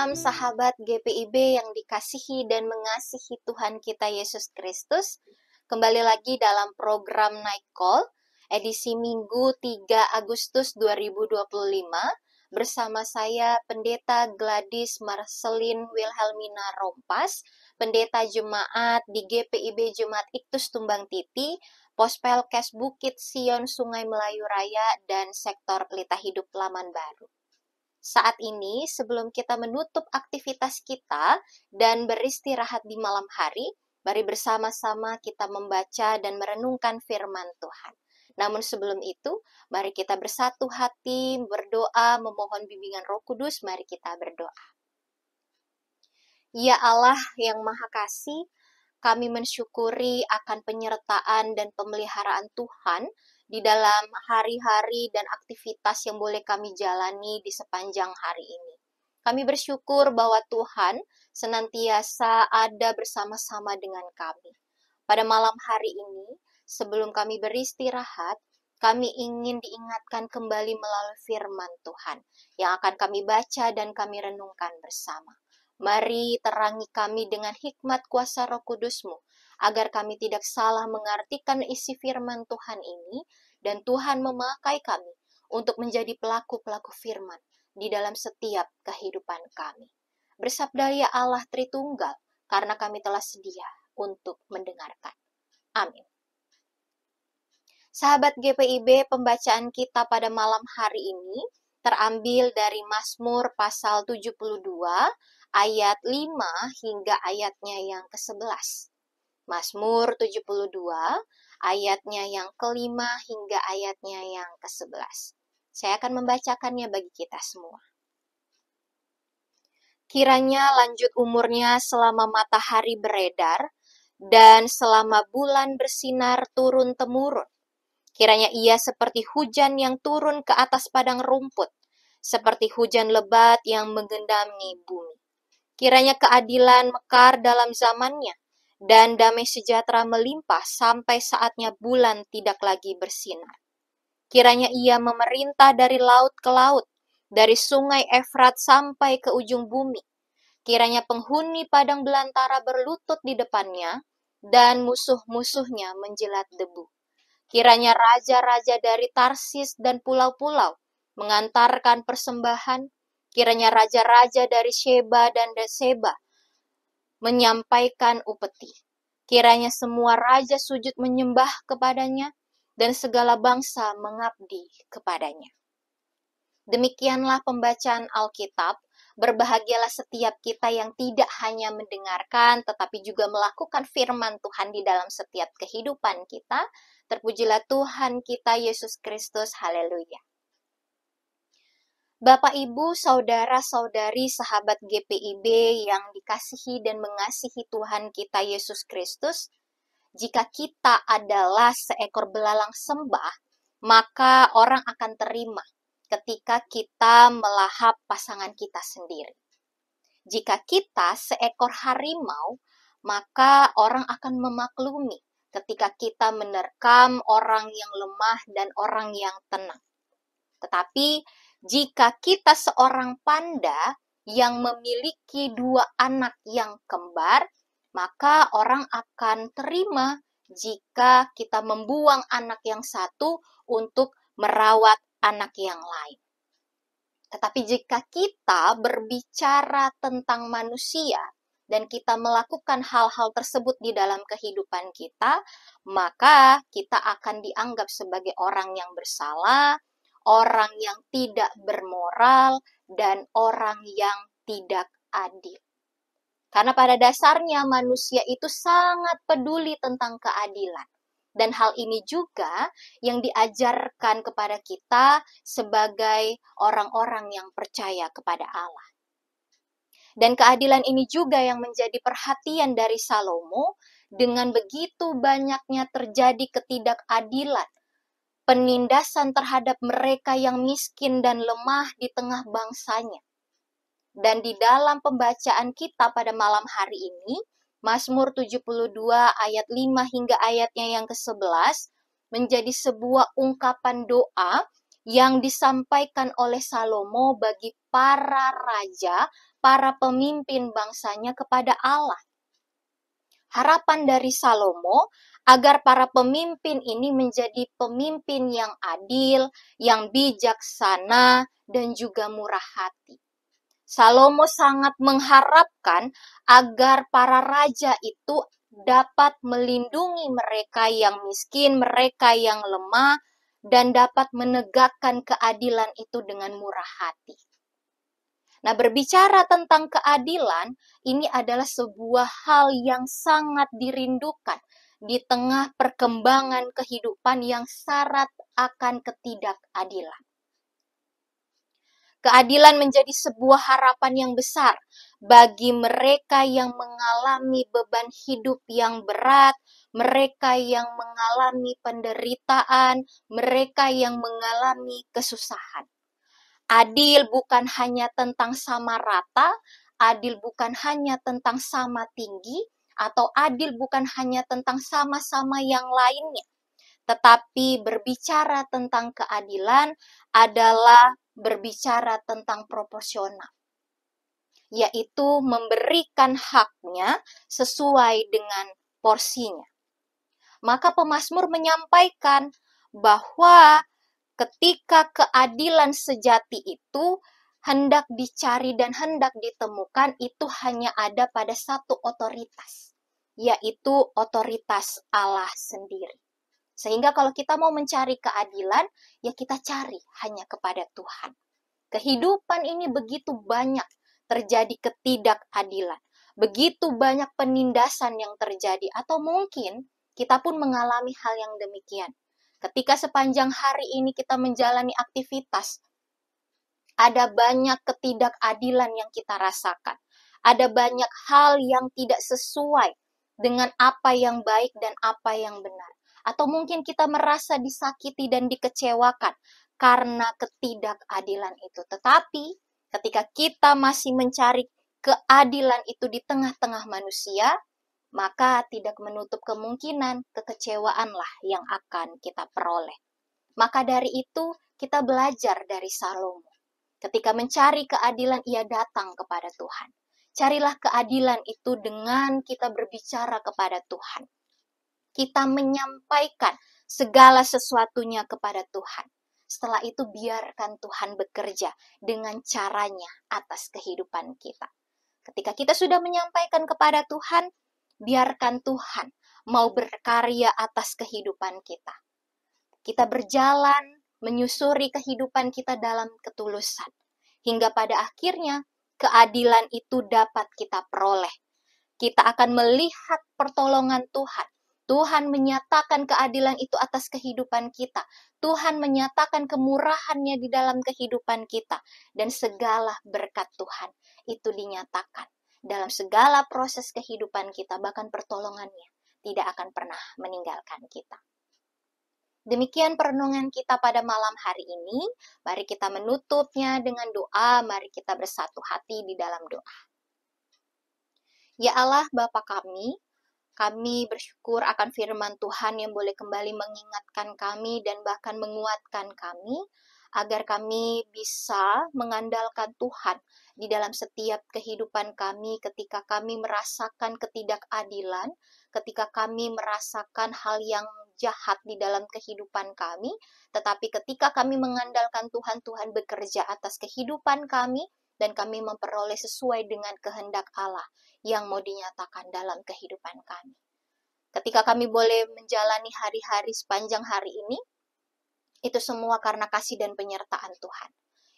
Shalom sahabat GPIB yang dikasihi dan mengasihi Tuhan kita Yesus Kristus. Kembali lagi dalam program Night Call, edisi Minggu 3 Agustus 2025. Bersama saya Pendeta Gladys Marcelin Wilhelmina Rompas, Pendeta Jemaat di GPIB Jemaat Iktus Tumbang Titi, Pospelkes Bukit Sion Sungai Melayu Raya, dan Sektor Pelita Hidup Laman Baru. Saat ini, sebelum kita menutup aktivitas kita dan beristirahat di malam hari, mari bersama-sama kita membaca dan merenungkan firman Tuhan. Namun sebelum itu, mari kita bersatu hati, berdoa, memohon bimbingan Roh Kudus, mari kita berdoa. Ya Allah yang Maha Kasih, kami mensyukuri akan penyertaan dan pemeliharaan Tuhan di dalam hari-hari dan aktivitas yang boleh kami jalani di sepanjang hari ini. Kami bersyukur bahwa Tuhan senantiasa ada bersama-sama dengan kami. Pada malam hari ini, sebelum kami beristirahat, kami ingin diingatkan kembali melalui firman Tuhan yang akan kami baca dan kami renungkan bersama. Mari terangi kami dengan hikmat kuasa Roh Kudus-Mu, agar kami tidak salah mengartikan isi firman Tuhan ini, dan Tuhan memakai kami untuk menjadi pelaku-pelaku firman di dalam setiap kehidupan kami. Bersabda ya Allah Tritunggal, karena kami telah sedia untuk mendengarkan. Amin. Sahabat GPIB, pembacaan kita pada malam hari ini terambil dari Mazmur pasal 72, ayat 5 hingga ayatnya yang ke-11. Mazmur 72, ayatnya yang ke-5 hingga ayatnya yang ke-11. Saya akan membacakannya bagi kita semua. Kiranya lanjut umurnya selama matahari beredar, dan selama bulan bersinar turun-temurun. Kiranya ia seperti hujan yang turun ke atas padang rumput, seperti hujan lebat yang menggendangi bumi. Kiranya keadilan mekar dalam zamannya, dan damai sejahtera melimpah sampai saatnya bulan tidak lagi bersinar. Kiranya ia memerintah dari laut ke laut, dari sungai Efrat sampai ke ujung bumi. Kiranya penghuni padang belantara berlutut di depannya, dan musuh-musuhnya menjilat debu. Kiranya raja-raja dari Tarsis dan pulau-pulau mengantarkan persembahan. Kiranya raja-raja dari Sheba dan Seba menyampaikan upeti. Kiranya semua raja sujud menyembah kepadanya, dan segala bangsa mengabdi kepadanya. Demikianlah pembacaan Alkitab. Berbahagialah setiap kita yang tidak hanya mendengarkan, tetapi juga melakukan firman Tuhan di dalam setiap kehidupan kita. Terpujilah Tuhan kita Yesus Kristus. Haleluya. Bapak, Ibu, Saudara-saudari, sahabat GPIB yang dikasihi dan mengasihi Tuhan kita Yesus Kristus, jika kita adalah seekor belalang sembah, maka orang akan terima ketika kita melahap pasangan kita sendiri. Jika kita seekor harimau, maka orang akan memaklumi ketika kita menerkam orang yang lemah dan orang yang tenang. Tetapi jika kita seorang panda yang memiliki 2 anak yang kembar, maka orang akan terima jika kita membuang anak yang satu untuk merawat anak yang lain. Tetapi jika kita berbicara tentang manusia dan kita melakukan hal-hal tersebut di dalam kehidupan kita, maka kita akan dianggap sebagai orang yang bersalah, orang yang tidak bermoral, dan orang yang tidak adil. Karena pada dasarnya manusia itu sangat peduli tentang keadilan. Dan hal ini juga yang diajarkan kepada kita sebagai orang-orang yang percaya kepada Allah. Dan keadilan ini juga yang menjadi perhatian dari Salomo. Dengan begitu banyaknya terjadi ketidakadilan, penindasan terhadap mereka yang miskin dan lemah di tengah bangsanya. Dan di dalam pembacaan kita pada malam hari ini, Mazmur 72 ayat 5 hingga ayatnya yang ke-11 menjadi sebuah ungkapan doa yang disampaikan oleh Salomo bagi para raja, para pemimpin bangsanya kepada Allah. Harapan dari Salomo agar para pemimpin ini menjadi pemimpin yang adil, yang bijaksana, dan juga murah hati. Salomo sangat mengharapkan agar para raja itu dapat melindungi mereka yang miskin, mereka yang lemah, dan dapat menegakkan keadilan itu dengan murah hati. Nah, berbicara tentang keadilan, ini adalah sebuah hal yang sangat dirindukan di tengah perkembangan kehidupan yang syarat akan ketidakadilan. Keadilan menjadi sebuah harapan yang besar bagi mereka yang mengalami beban hidup yang berat, mereka yang mengalami penderitaan, mereka yang mengalami kesusahan. Adil bukan hanya tentang sama rata, adil bukan hanya tentang sama tinggi, atau adil bukan hanya tentang sama-sama yang lainnya. Tetapi berbicara tentang keadilan adalah berbicara tentang proporsional, yaitu memberikan haknya sesuai dengan porsinya. Maka pemazmur menyampaikan bahwa ketika keadilan sejati itu hendak dicari dan hendak ditemukan, itu hanya ada pada satu otoritas, yaitu otoritas Allah sendiri. Sehingga kalau kita mau mencari keadilan, ya kita cari hanya kepada Tuhan. Kehidupan ini begitu banyak terjadi ketidakadilan. Begitu banyak penindasan yang terjadi. Atau mungkin kita pun mengalami hal yang demikian. Ketika sepanjang hari ini kita menjalani aktivitas, ada banyak ketidakadilan yang kita rasakan. Ada banyak hal yang tidak sesuai dengan apa yang baik dan apa yang benar. Atau mungkin kita merasa disakiti dan dikecewakan karena ketidakadilan itu. Tetapi ketika kita masih mencari keadilan itu di tengah-tengah manusia, maka tidak menutup kemungkinan kekecewaanlah yang akan kita peroleh. Maka dari itu kita belajar dari Salomo. Ketika mencari keadilan, ia datang kepada Tuhan. Carilah keadilan itu dengan kita berbicara kepada Tuhan. Kita menyampaikan segala sesuatunya kepada Tuhan. Setelah itu biarkan Tuhan bekerja dengan caranya atas kehidupan kita. Ketika kita sudah menyampaikan kepada Tuhan, biarkan Tuhan mau berkarya atas kehidupan kita. Kita berjalan menyusuri kehidupan kita dalam ketulusan. Hingga pada akhirnya keadilan itu dapat kita peroleh. Kita akan melihat pertolongan Tuhan. Tuhan menyatakan keadilan itu atas kehidupan kita. Tuhan menyatakan kemurahannya di dalam kehidupan kita. Dan segala berkat Tuhan itu dinyatakan dalam segala proses kehidupan kita. Bahkan pertolongannya tidak akan pernah meninggalkan kita. Demikian perenungan kita pada malam hari ini. Mari kita menutupnya dengan doa. Mari kita bersatu hati di dalam doa. Ya Allah, Bapa kami bersyukur akan firman Tuhan yang boleh kembali mengingatkan kami dan bahkan menguatkan kami, agar kami bisa mengandalkan Tuhan di dalam setiap kehidupan kami ketika kami merasakan ketidakadilan, ketika kami merasakan hal yang jahat di dalam kehidupan kami, tetapi ketika kami mengandalkan Tuhan, Tuhan bekerja atas kehidupan kami, dan kami memperoleh sesuai dengan kehendak Allah yang mau dinyatakan dalam kehidupan kami. Ketika kami boleh menjalani hari-hari sepanjang hari ini, itu semua karena kasih dan penyertaan Tuhan.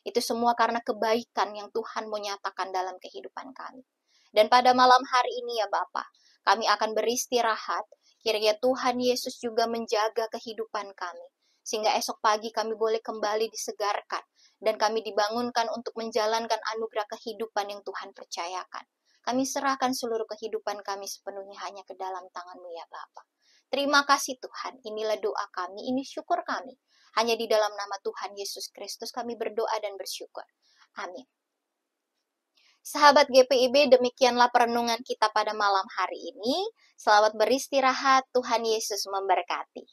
Itu semua karena kebaikan yang Tuhan mau nyatakan dalam kehidupan kami. Dan pada malam hari ini ya Bapa, kami akan beristirahat. Kiranya Tuhan Yesus juga menjaga kehidupan kami. Sehingga esok pagi kami boleh kembali disegarkan. Dan kami dibangunkan untuk menjalankan anugerah kehidupan yang Tuhan percayakan. Kami serahkan seluruh kehidupan kami sepenuhnya hanya ke dalam tangan-Mu ya Bapa. Terima kasih Tuhan, inilah doa kami, ini syukur kami. Hanya di dalam nama Tuhan Yesus Kristus kami berdoa dan bersyukur. Amin. Sahabat GPIB, demikianlah perenungan kita pada malam hari ini. Selamat beristirahat, Tuhan Yesus memberkati.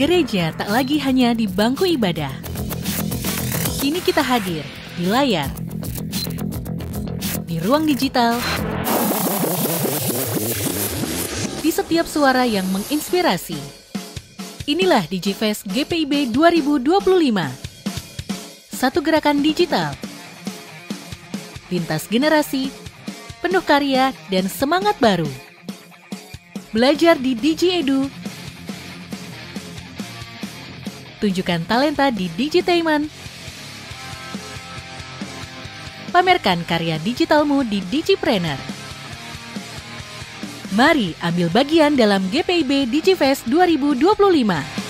Gereja tak lagi hanya di bangku ibadah. Kini kita hadir di layar, di ruang digital, di setiap suara yang menginspirasi. Inilah DigiFest GPIB 2025. Satu gerakan digital, lintas generasi, penuh karya dan semangat baru. Belajar di DigiEdu, tunjukkan talenta di Digitainment, pamerkan karya digitalmu di Digipreneur. Mari ambil bagian dalam GPIB DigiFest 2025.